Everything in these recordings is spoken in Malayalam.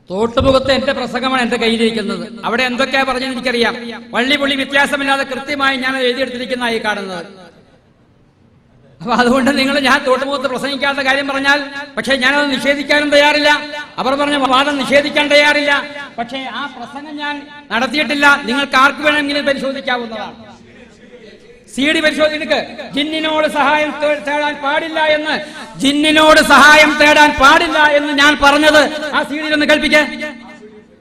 തോട്ടുമുഖത്ത് എന്റെ പ്രസംഗമാണ് എന്റെ കയ്യിലിരിക്കുന്നത്. അവിടെ എന്തൊക്കെയാ പറഞ്ഞെന്ന് എനിക്കറിയാം. വള്ളി പുള്ളി വ്യത്യാസമില്ലാതെ കൃത്യമായി ഞാൻ എഴുതിയെടുത്തിരിക്കുന്നതായി കാണുന്നത്. അപ്പൊ അതുകൊണ്ട് നിങ്ങൾ ഞാൻ തോട്ടുമുഖത്ത് പ്രസംഗിക്കാത്ത കാര്യം പറഞ്ഞാൽ, പക്ഷെ ഞാനത് നിഷേധിക്കാനും തയ്യാറില്ല. അവർ പറഞ്ഞ വാദം നിഷേധിക്കാൻ തയ്യാറില്ല. പക്ഷേ ആ പ്രസംഗം ഞാൻ നടത്തിയിട്ടില്ല. നിങ്ങൾക്ക് ആർക്ക് വേണമെങ്കിലും പരിശോധിക്കാവുന്നതാണ്. CD പരിശോധിക്ക്. ജിന്നിനോട് സഹായം തേടാൻ പാടില്ല എന്ന്, ജിന്നിനോട് സഹായം തേടാൻ പാടില്ല എന്ന് ഞാൻ പറഞ്ഞത് ആ CD ഒന്ന് കേൾപ്പിക്കേ,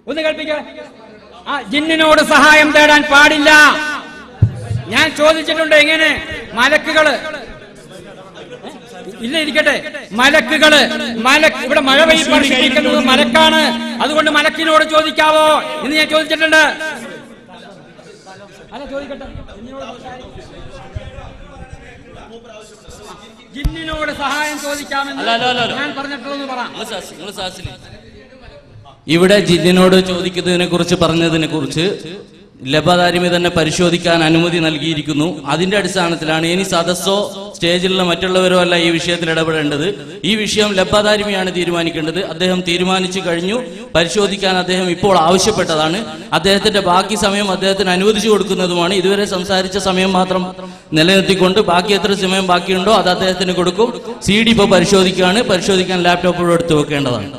ഒന്ന് കേൾപ്പിക്കേ. ആ ജിന്നിനോട് സഹായം തേടാൻ പാടില്ല ഞാൻ ചോദിച്ചിട്ടുണ്ട്. എങ്ങനെ? മലക്കുകള് ഇല്ല ഇരിക്കട്ടെ, മലക്കുകള് ഇവിടെ മഴ പെയ്യിക്കുന്നത് മലക്കാണ്, അതുകൊണ്ട് മലക്കിനോട് ചോദിക്കാവോ എന്ന് ഞാൻ ചോദിച്ചിട്ടുണ്ട്. അല്ല ചോദിക്കട്ടെ, ജിന്നിനോട് സഹായം ചോദിക്കാമെന്ന് ഞാൻ പറഞ്ഞിട്ടുള്ളൂ. പറ. ഇവിടെ ജിന്നിനോട് ചോദിക്കുന്നതിനെ കുറിച്ച് പറഞ്ഞതിനെ കുറിച്ച് ലബദാരിമി തന്നെ പരിശോധിക്കാൻ അനുമതി നൽകിയിരിക്കുന്നു. അതിന്റെ അടിസ്ഥാനത്തിലാണ് ഇനി സദസ്സോ സ്റ്റേജിലുള്ള മറ്റുള്ളവരോ അല്ല ഈ വിഷയത്തിൽ ഇടപെടേണ്ടത്. ഈ വിഷയം ലബദാരിമിയാണ് തീരുമാനിക്കേണ്ടത്. അദ്ദേഹം തീരുമാനിച്ചു കഴിഞ്ഞു. പരിശോധിക്കാൻ അദ്ദേഹം ഇപ്പോൾ ആവശ്യപ്പെട്ടതാണ്. അദ്ദേഹത്തിന്റെ ബാക്കി സമയം അദ്ദേഹത്തിന് അനുവദിച്ചു കൊടുക്കുന്നതുമാണ്. ഇതുവരെ സംസാരിച്ച സമയം മാത്രം നിലനിർത്തിക്കൊണ്ട് ബാക്കി എത്ര സമയം ബാക്കിയുണ്ടോ അത് അദ്ദേഹത്തിന് കൊടുക്കും. CD ഇപ്പോൾ പരിശോധിക്കുകയാണ്. പരിശോധിക്കാൻ ലാപ്ടോപ്പ് എടുത്തു വെക്കേണ്ടതാണ്.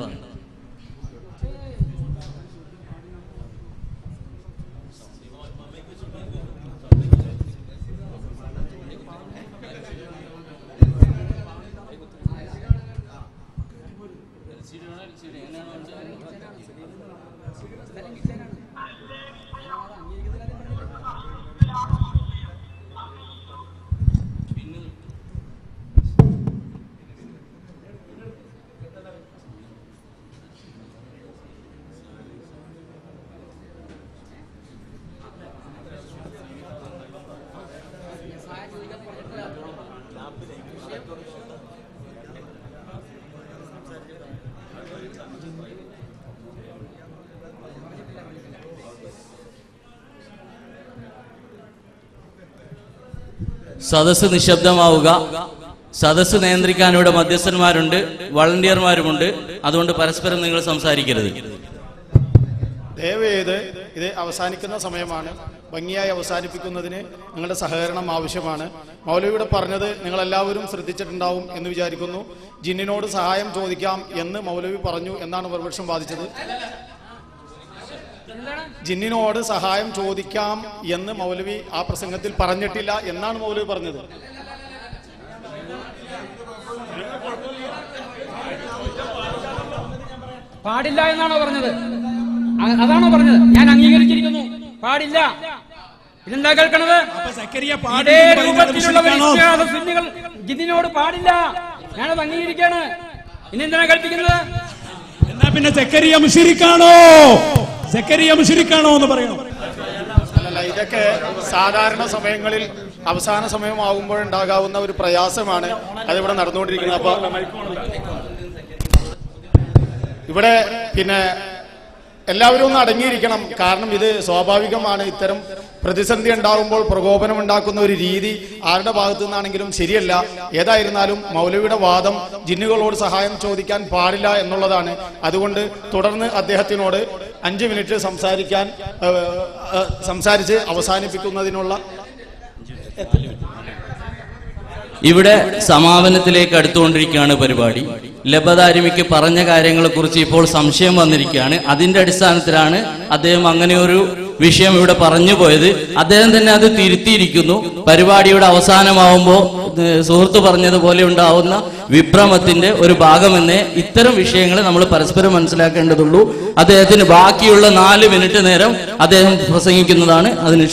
സദസ്സ് നിശബ്ദമാവുക. സദസ്സ് നിയന്ത്രിക്കാൻ ഇവിടെ മധ്യസ്ഥന്മാരുണ്ട്, വളണ്ടിയർമാരുമുണ്ട്. അതുകൊണ്ട് പരസ്പരം നിങ്ങൾ സംസാരിക്കരുത്. ദയവേത് ഇത് അവസാനിക്കുന്ന സമയമാണ്. ഭംഗിയായി അവസാനിപ്പിക്കുന്നതിന് നിങ്ങളുടെ സഹകരണം ആവശ്യമാണ്. മൗലവിയുടെ പറഞ്ഞത് നിങ്ങളെല്ലാവരും ശ്രദ്ധിച്ചിട്ടുണ്ടാവും എന്ന് വിചാരിക്കുന്നു. ജിന്നിനോട് സഹായം ചോദിക്കാം എന്ന് മൗലവി പറഞ്ഞു എന്നാണ് പ്രതിപക്ഷം വാദിച്ചത്. ജിന്നിനോട് സഹായം ചോദിക്കാം എന്ന് മൗലവി ആ പ്രസംഗത്തിൽ പറഞ്ഞിട്ടില്ല എന്നാണ് മൗലവി പറഞ്ഞത്. പാടില്ല എന്നാണോ പറഞ്ഞത്? അതാണോ പറഞ്ഞത്? ഞാൻ അംഗീകരിച്ചിരിക്കുന്നു. പാടില്ല. ഇതെന്താ കേൾക്കണത്? ഇതേ രൂപത്തിലുള്ള സുന്നികൾ ജിന്നിനോട് പാടില്ല. ഞാനത് അംഗീകരിക്കാണ്. ഇനി എന്തിനാ കൽപ്പിക്കുന്നത്? എന്നാ പിന്നെ സക്കരിയ മുശ്രിക്കാണോ എന്ന് പറയണം. അല്ലല്ല, ഇതൊക്കെ സാധാരണ സമയങ്ങളിൽ അവസാന സമയമാകുമ്പോഴുണ്ടാകാവുന്ന ഒരു പ്രയാസമാണ്. അതിവിടെ നടന്നുകൊണ്ടിരിക്കുന്നത്. അപ്പൊ ഇവിടെ പിന്നെ എല്ലാവരും ഒന്ന് അടങ്ങിയിരിക്കണം. കാരണം ഇത് സ്വാഭാവികമാണ്. ഇത്തരം പ്രതിസന്ധി ഉണ്ടാകുമ്പോൾ പ്രകോപനം ഉണ്ടാക്കുന്ന ഒരു രീതി ആരുടെ ഭാഗത്തു നിന്നാണെങ്കിലും ശരിയല്ല. ഏതായിരുന്നാലും മൗലവിയുടെ വാദം ജിന്നുകളോട് സഹായം ചോദിക്കാൻ പാടില്ല എന്നുള്ളതാണ്. അതുകൊണ്ട് തുടർന്ന് അദ്ദേഹത്തിനോട് 5 മിനിറ്റ് സംസാരിച്ച് അവസാനിപ്പിക്കുന്നതിനുള്ള ഇവിടെ സമാപനത്തിലേക്ക് അടുത്തുകൊണ്ടിരിക്കുകയാണ് പരിപാടി. ലബദാരിമിക്ക് പറഞ്ഞ കാര്യങ്ങളെ കുറിച്ച് ഇപ്പോൾ സംശയം വന്നിരിക്കുകയാണ്. അതിന്റെ അടിസ്ഥാനത്തിലാണ് അദ്ദേഹം അങ്ങനെ ഒരു വിഷയം ഇവിടെ പറഞ്ഞു പോയത്. അദ്ദേഹം തന്നെ അത് തിരുത്തിയിരിക്കുന്നു. പരിപാടിയുടെ അവസാനമാവുമ്പോൾ സുഹൃത്ത് പറഞ്ഞതുപോലെ ഉണ്ടാവുന്ന വിഭ്രമത്തിന്റെ ഒരു ഭാഗമെന്നേ ഇത്തരം വിഷയങ്ങളെ നമ്മൾ പരസ്പരം മനസ്സിലാക്കേണ്ടതുള്ളൂ. അദ്ദേഹത്തിന് ബാക്കിയുള്ള 4 മിനിറ്റ് നേരം അദ്ദേഹം പ്രസംഗിക്കുന്നതാണ്. അതിന്